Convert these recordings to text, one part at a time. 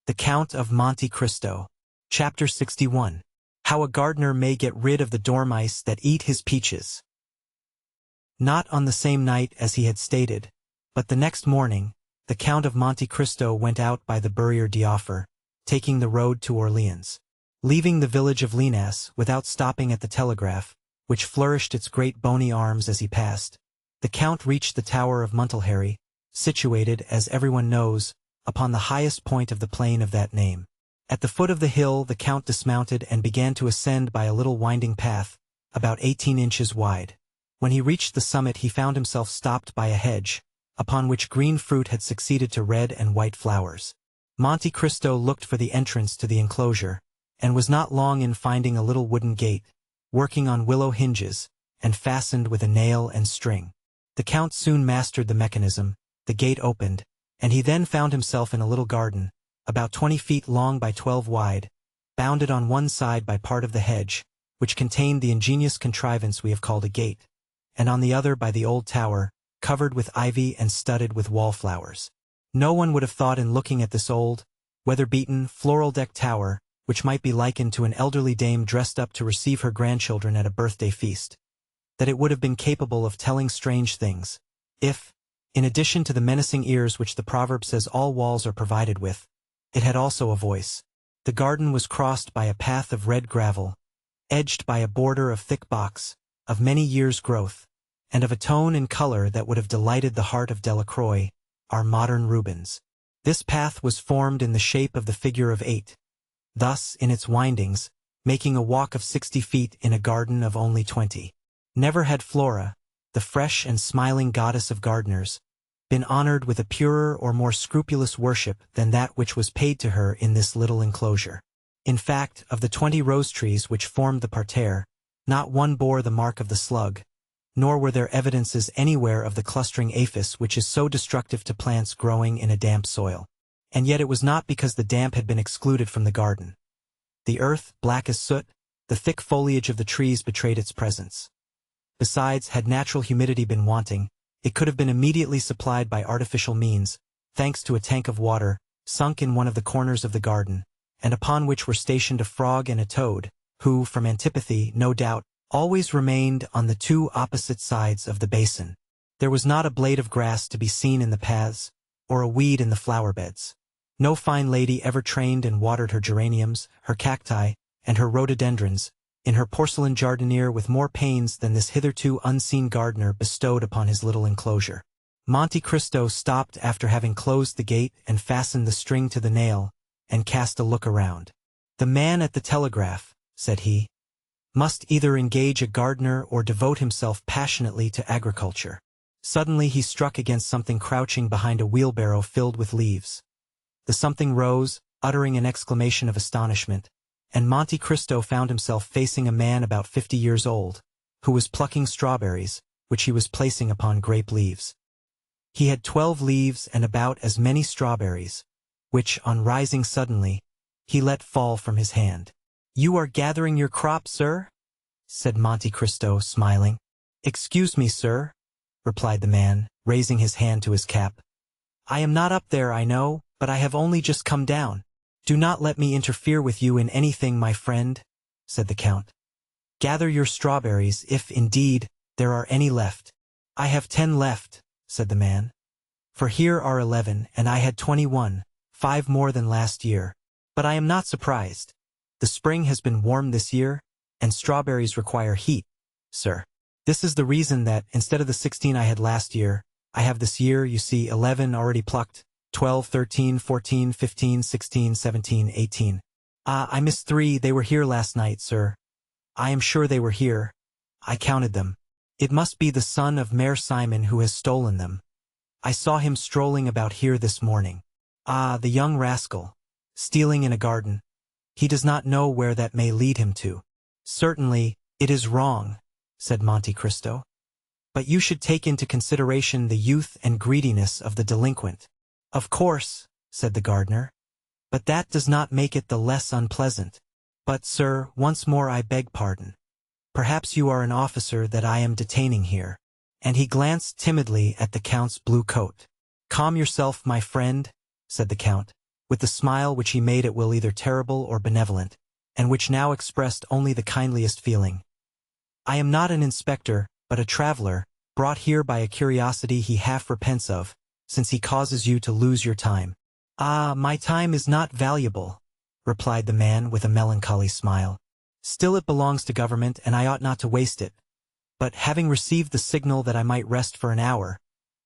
The Count of Monte Cristo. Chapter 61. How a Gardener May Get Rid of the Dormice That Eat His Peaches. Not on the same night as he had stated, but the next morning, the Count of Monte Cristo went out by the Barrière d'Offer, taking the road to Orleans. Leaving the village of Linas without stopping at the telegraph, which flourished its great bony arms as he passed, the Count reached the Tower of Montelheri, situated, as everyone knows, upon the highest point of the plain of that name. At the foot of the hill the Count dismounted and began to ascend by a little winding path, about 18 inches wide. When he reached the summit he found himself stopped by a hedge, upon which green fruit had succeeded to red and white flowers. Monte Cristo looked for the entrance to the enclosure, and was not long in finding a little wooden gate, working on willow hinges, and fastened with a nail and string. The Count soon mastered the mechanism, the gate opened, and he then found himself in a little garden, about 20 feet long by 12 wide, bounded on one side by part of the hedge, which contained the ingenious contrivance we have called a gate, and on the other by the old tower, covered with ivy and studded with wallflowers. No one would have thought in looking at this old, weather-beaten, floral-decked tower, which might be likened to an elderly dame dressed up to receive her grandchildren at a birthday feast, that it would have been capable of telling strange things, if, in addition to the menacing ears which the proverb says all walls are provided with, it had also a voice. The garden was crossed by a path of red gravel, edged by a border of thick box, of many years' growth, and of a tone and color that would have delighted the heart of Delacroix, our modern Rubens. This path was formed in the shape of the figure of 8, thus, in its windings, making a walk of 60 feet in a garden of only 20. Never had Flora, the fresh and smiling goddess of gardeners, been honored with a purer or more scrupulous worship than that which was paid to her in this little enclosure. In fact, of the 20 rose trees which formed the parterre, not one bore the mark of the slug, nor were there evidences anywhere of the clustering aphis which is so destructive to plants growing in a damp soil. And yet it was not because the damp had been excluded from the garden. The earth, black as soot, the thick foliage of the trees betrayed its presence. Besides, had natural humidity been wanting, it could have been immediately supplied by artificial means, thanks to a tank of water, sunk in one of the corners of the garden, and upon which were stationed a frog and a toad, who, from antipathy, no doubt, always remained on the two opposite sides of the basin. There was not a blade of grass to be seen in the paths, or a weed in the flower-beds. No fine lady ever trained and watered her geraniums, her cacti, and her rhododendrons, in her porcelain jardiniere with more pains than this hitherto unseen gardener bestowed upon his little enclosure. Monte Cristo stopped after having closed the gate and fastened the string to the nail, and cast a look around. "The man at the telegraph," said he, "must either engage a gardener or devote himself passionately to agriculture." Suddenly he struck against something crouching behind a wheelbarrow filled with leaves. The something rose, uttering an exclamation of astonishment, and Monte Cristo found himself facing a man about 50 years old, who was plucking strawberries, which he was placing upon grape leaves. He had 12 leaves and about as many strawberries, which, on rising suddenly, he let fall from his hand. "You are gathering your crop, sir?" said Monte Cristo, smiling. "Excuse me, sir," replied the man, raising his hand to his cap. "I am not up there, I know, but I have only just come down." "Do not let me interfere with you in anything, my friend," said the Count. "Gather your strawberries, if, indeed, there are any left." "I have 10 left," said the man. "For here are 11, and I had 21, 5 more than last year. But I am not surprised. The spring has been warm this year, and strawberries require heat, sir. This is the reason that, instead of the 16 I had last year, I have this year, you see, 11 already plucked, 12, 13, 14, 15, 16, 17, 18. Ah, I missed 3, they were here last night, sir. I am sure they were here. I counted them. It must be the son of Mayor Simon who has stolen them. I saw him strolling about here this morning. Ah, the young rascal. Stealing in a garden. He does not know where that may lead him to." "Certainly, it is wrong," said Monte Cristo. "But you should take into consideration the youth and greediness of the delinquent." "Of course," said the gardener, "but that does not make it the less unpleasant. But, sir, once more I beg pardon. Perhaps you are an officer that I am detaining here." And he glanced timidly at the Count's blue coat. "Calm yourself, my friend," said the Count. with the smile which he made at will either terrible or benevolent, and which now expressed only the kindliest feeling. "I am not an inspector, but a traveler, brought here by a curiosity he half repents of, since he causes you to lose your time." "Ah, my time is not valuable," replied the man with a melancholy smile. "Still it belongs to government, and I ought not to waste it. But having received the signal that I might rest for an hour,"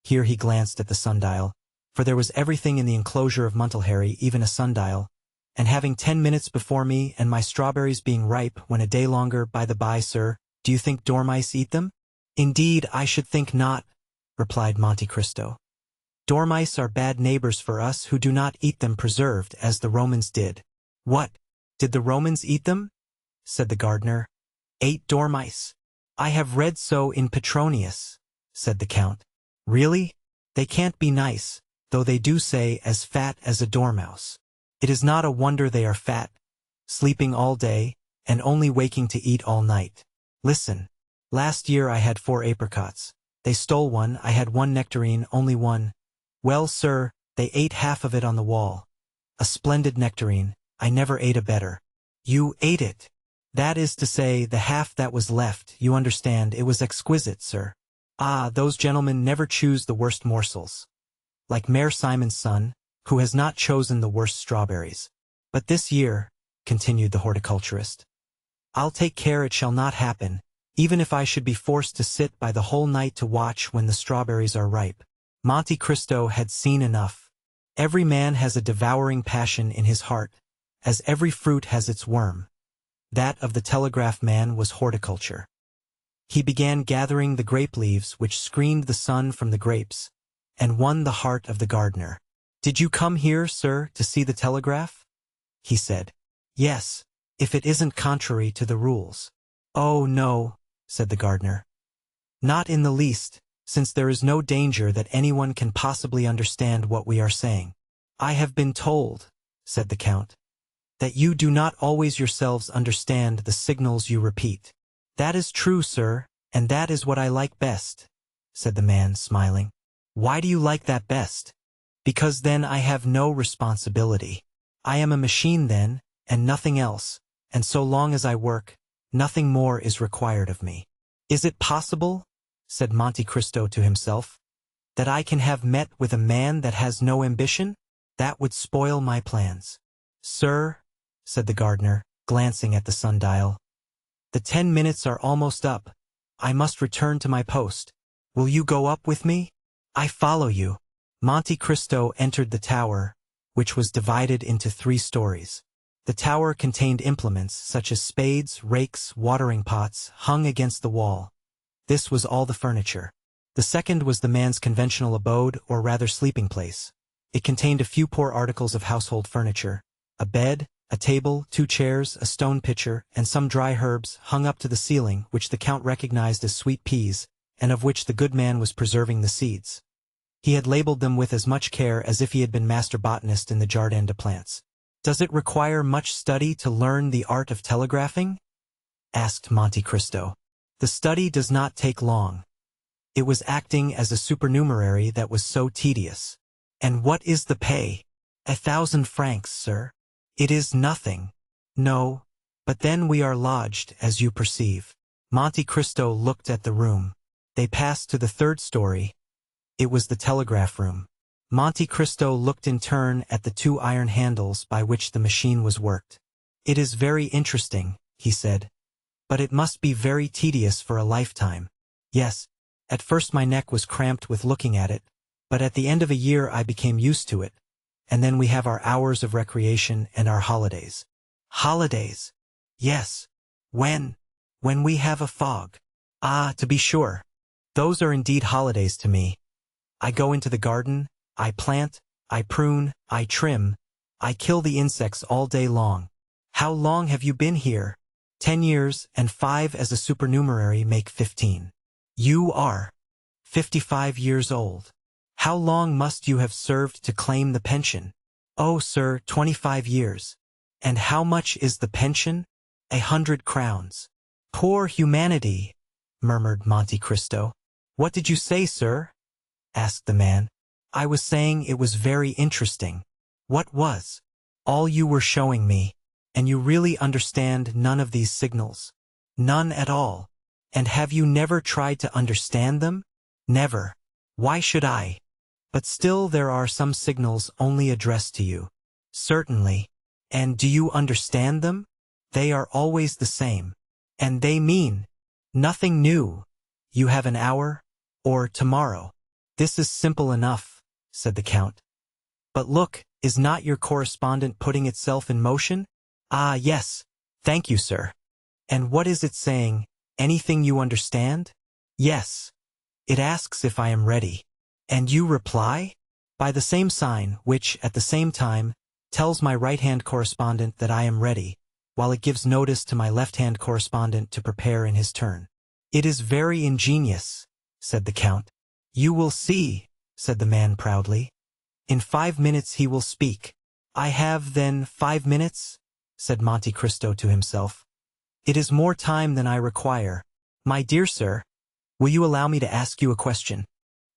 here he glanced at the sundial, for there was everything in the enclosure of Montelheri, even a sundial, "and having 10 minutes before me, and my strawberries being ripe when a day longer, by the by, sir, do you think dormice eat them?" "Indeed, I should think not," replied Monte Cristo. "Dormice are bad neighbors for us who do not eat them preserved, as the Romans did." "What? Did the Romans eat them?" said the gardener. "Ate dormice? I have read so in Petronius," said the count. "Really? They can't be nice, though they do say as fat as a dormouse. It is not a wonder they are fat, sleeping all day, and only waking to eat all night. Listen. Last year I had 4 apricots. They stole one, I had 1 nectarine, only 1. Well, sir, they ate half of it on the wall. A splendid nectarine, I never ate a better." "You ate it? That is to say, the half that was left, you understand, it was exquisite, sir." "Ah, those gentlemen never choose the worst morsels. Like Mayor Simon's son, who has not chosen the worst strawberries. But this year," continued the horticulturist, "I'll take care it shall not happen, even if I should be forced to sit by the whole night to watch when the strawberries are ripe." Monte Cristo had seen enough. Every man has a devouring passion in his heart, as every fruit has its worm. That of the telegraph man was horticulture. He began gathering the grape leaves which screened the sun from the grapes, and won the heart of the gardener. "Did you come here, sir, to see the telegraph?" he said. "Yes, if it isn't contrary to the rules." "Oh, no," said the gardener. "Not in the least, since there is no danger that anyone can possibly understand what we are saying." "I have been told," said the count, "that you do not always yourselves understand the signals you repeat." "That is true, sir, and that is what I like best," said the man, smiling. "Why do you like that best?" "Because then I have no responsibility. I am a machine then, and nothing else, and so long as I work, nothing more is required of me." "Is it possible," said Monte Cristo to himself, "that I can have met with a man that has no ambition? That would spoil my plans." "Sir," said the gardener, glancing at the sundial, "the 10 minutes are almost up. I must return to my post. Will you go up with me?" "I follow you." Monte Cristo entered the tower, which was divided into 3 stories. The tower contained implements such as spades, rakes, watering pots, hung against the wall. This was all the furniture. The second was the man's conventional abode, or rather sleeping place. It contained a few poor articles of household furniture: a bed, a table, 2 chairs, a stone pitcher, and some dry herbs hung up to the ceiling, which the count recognized as sweet peas, and of which the good man was preserving the seeds. He had labeled them with as much care as if he had been master botanist in the Jardin de Plantes. "Does it require much study to learn the art of telegraphing?" asked Monte Cristo. "The study does not take long. It was acting as a supernumerary that was so tedious." "And what is the pay?" "1,000 francs, sir." "It is nothing." "No, but then we are lodged, as you perceive." Monte Cristo looked at the room. They passed to the 3rd story. It was the telegraph room. Monte Cristo looked in turn at the 2 iron handles by which the machine was worked. "It is very interesting," he said, "but it must be very tedious for a lifetime." "Yes, at first my neck was cramped with looking at it, but at the end of a year I became used to it, and then we have our hours of recreation and our holidays." "Holidays?" "Yes. When we have a fog." "Ah, to be sure. Those are indeed holidays to me. I go into the garden, I plant, I prune, I trim, I kill the insects all day long." "How long have you been here?" 10 years, and 5 as a supernumerary make 15. "You are 55 years old. How long must you have served to claim the pension?" "Oh, sir, 25 years." "And how much is the pension?" 100 crowns. "Poor humanity," murmured Monte Cristo. "What did you say, sir?" asked the man. "I was saying it was very interesting." What was? All you were showing me. And you really understand none of these signals? None at all. And have you never tried to understand them? Never. Why should I? But still there are some signals only addressed to you. Certainly. And do you understand them? They are always the same. And they mean nothing new. You have an hour, or tomorrow. This is simple enough, said the Count. But look, is not your correspondent putting itself in motion? Ah, yes. Thank you, sir. And what is it saying? Anything you understand? Yes. It asks if I am ready. And you reply? By the same sign, which, at the same time, tells my right-hand correspondent that I am ready, while it gives notice to my left-hand correspondent to prepare in his turn. It is very ingenious, said the Count. You will see, said the man proudly. In 5 minutes he will speak. I have, then, 5 minutes? Said Monte Cristo to himself. It is more time than I require. My dear sir, will you allow me to ask you a question?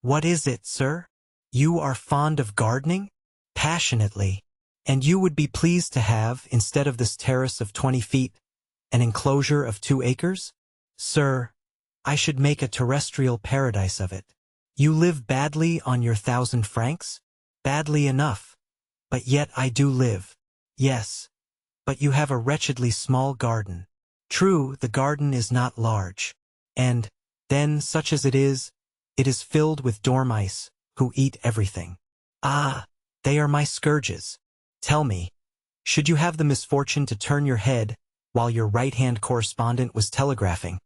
What is it, sir? You are fond of gardening? Passionately. And you would be pleased to have, instead of this terrace of 20 feet, an enclosure of 2 acres? Sir, I should make a terrestrial paradise of it. You live badly on your 1,000 francs? Badly enough. But yet I do live. Yes. But you have a wretchedly small garden. True, the garden is not large. And, then, such as it is filled with dormice, who eat everything. Ah, they are my scourges. Tell me, should you have the misfortune to turn your head while your right-hand correspondent was telegraphing?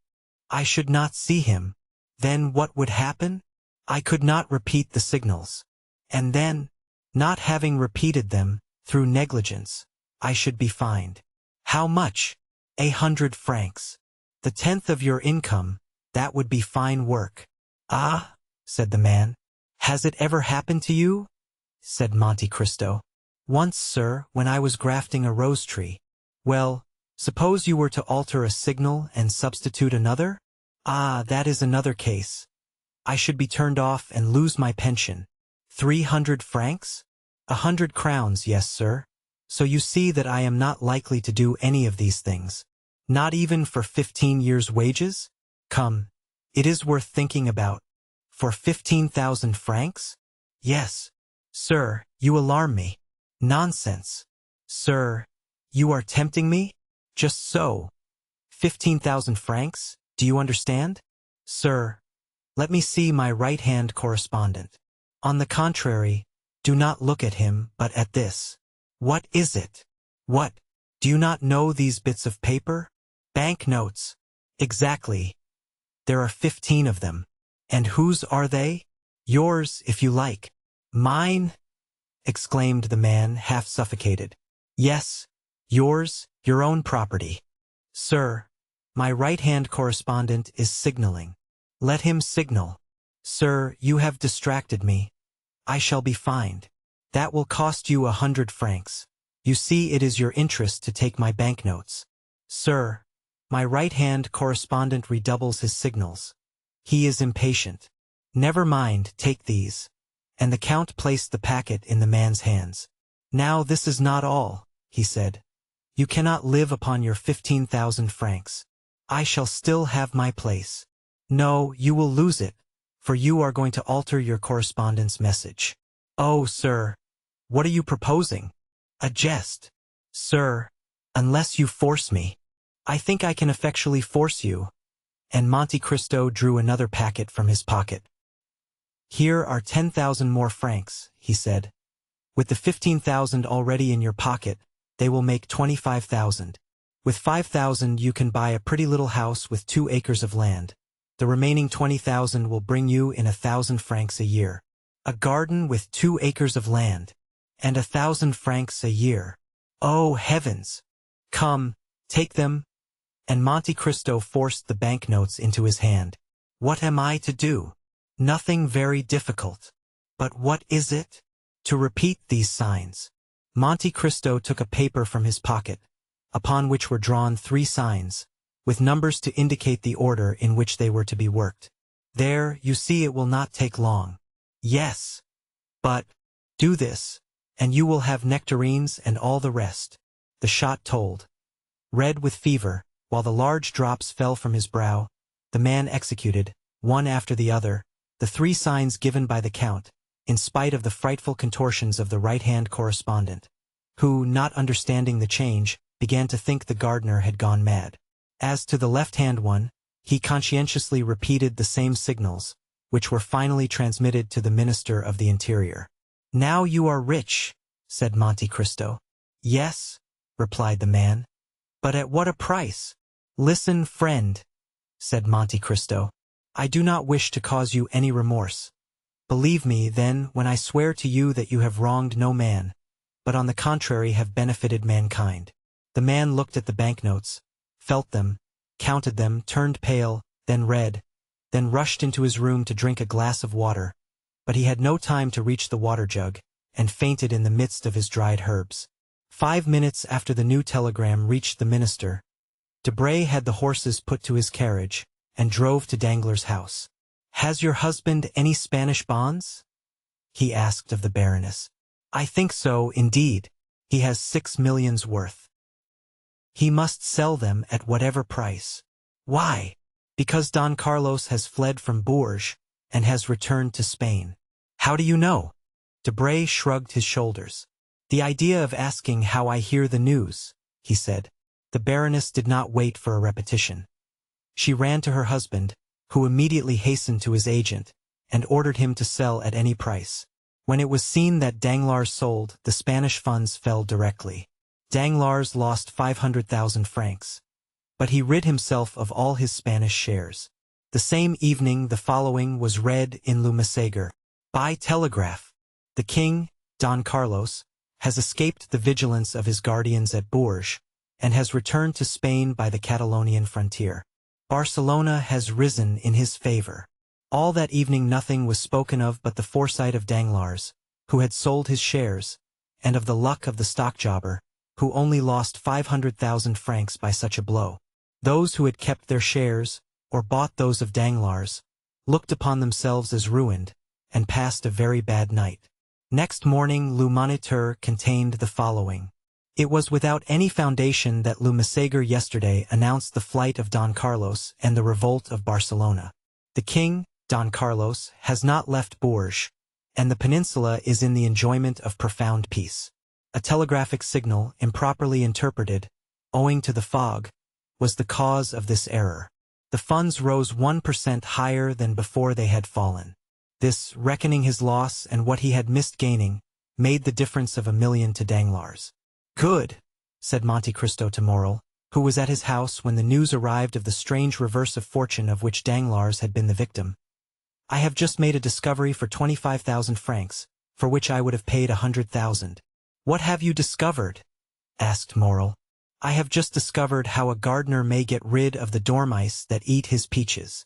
I should not see him. Then what would happen? I could not repeat the signals. And then, not having repeated them, through negligence, I should be fined. How much? 100 francs. The 10th of your income, that would be fine work. Ah, said the man. Has it ever happened to you? Said Monte Cristo. Once, sir, when I was grafting a rose tree. Well, suppose you were to alter a signal and substitute another? Ah, that is another case. I should be turned off and lose my pension. 300 francs? 100 crowns, yes, sir. So you see that I am not likely to do any of these things. Not even for 15 years' wages? Come, it is worth thinking about. For 15,000 francs? Yes. Sir, you alarm me. Nonsense. Sir, you are tempting me? Just so. 15,000 francs, do you understand? Sir, let me see my right-hand correspondent. On the contrary, do not look at him, but at this. What is it? What? Do you not know these bits of paper? Banknotes. Exactly. There are 15 of them. And whose are they? Yours, if you like. Mine? Exclaimed the man, half suffocated. Yes, yours, your own property. Sir, my right-hand correspondent is signaling. Let him signal. Sir, you have distracted me. I shall be fined. That will cost you 100 francs. You see, it is your interest to take my banknotes. Sir, my right-hand correspondent redoubles his signals. He is impatient. Never mind, take these. And the Count placed the packet in the man's hands. Now this is not all, he said. You cannot live upon your 15,000 francs. I shall still have my place. No, you will lose it, for you are going to alter your correspondent's message. Oh, sir, what are you proposing? A jest. Sir, unless you force me. I think I can effectually force you. And Monte Cristo drew another packet from his pocket. Here are 10,000 more francs, he said. With the 15,000 already in your pocket, they will make 25,000. With 5,000 you can buy a pretty little house with 2 acres of land. The remaining 20,000 will bring you in 1,000 francs a year. A garden with 2 acres of land. And 1,000 francs a year. Oh, heavens! Come, take them. And Monte Cristo forced the banknotes into his hand. What am I to do? Nothing very difficult. But what is it? To repeat these signs. Monte Cristo took a paper from his pocket, upon which were drawn 3 signs, with numbers to indicate the order in which they were to be worked. There, you see, it will not take long. Yes. But, do this. and you will have nectarines and all the rest. The shot told. Red with fever, while the large drops fell from his brow, the man executed, one after the other, the 3 signs given by the Count, in spite of the frightful contortions of the right-hand correspondent, who, not understanding the change, began to think the gardener had gone mad. As to the left-hand one, he conscientiously repeated the same signals, which were finally transmitted to the Minister of the Interior. "Now you are rich," said Monte Cristo. "Yes," replied the man. "But at what a price?" "Listen, friend," said Monte Cristo. "I do not wish to cause you any remorse. Believe me, then, when I swear to you that you have wronged no man, but on the contrary have benefited mankind." The man looked at the banknotes, felt them, counted them, turned pale, then red, then rushed into his room to drink a glass of water, but he had no time to reach the water jug, and fainted in the midst of his dried herbs. 5 minutes after the new telegram reached the minister, Debray had the horses put to his carriage, and drove to Danglars' house. "Has your husband any Spanish bonds?" he asked of the Baroness. "I think so, indeed. He has 6 millions worth. He must sell them at whatever price." "Why?" "Because Don Carlos has fled from Bourges, and has returned to Spain." "How do you know?" Debray shrugged his shoulders. "The idea of asking how I hear the news," he said. The Baroness did not wait for a repetition. She ran to her husband, who immediately hastened to his agent, and ordered him to sell at any price. When it was seen that Danglars sold, the Spanish funds fell directly. Danglars lost 500,000 francs. But he rid himself of all his Spanish shares. The same evening the following was read in Le Messager. By telegraph. The king, Don Carlos, has escaped the vigilance of his guardians at Bourges, and has returned to Spain by the Catalonian frontier. Barcelona has risen in his favor. All that evening nothing was spoken of but the foresight of Danglars, who had sold his shares, and of the luck of the stock-jobber, who only lost 500,000 francs by such a blow. Those who had kept their shares, or bought those of Danglars, looked upon themselves as ruined, and passed a very bad night. Next morning Le Moniteur contained the following. It was without any foundation that Le Messager yesterday announced the flight of Don Carlos and the revolt of Barcelona. The king, Don Carlos, has not left Bourges, and the peninsula is in the enjoyment of profound peace. A telegraphic signal, improperly interpreted, owing to the fog, was the cause of this error. The funds rose 1% higher than before they had fallen. This, reckoning his loss and what he had missed gaining, made the difference of 1 million to Danglars. "Good," said Monte Cristo to Morrel, who was at his house when the news arrived of the strange reverse of fortune of which Danglars had been the victim. "I have just made a discovery for 25,000 francs, for which I would have paid 100,000. "What have you discovered?" asked Morrel. "I have just discovered how a gardener may get rid of the dormice that eat his peaches."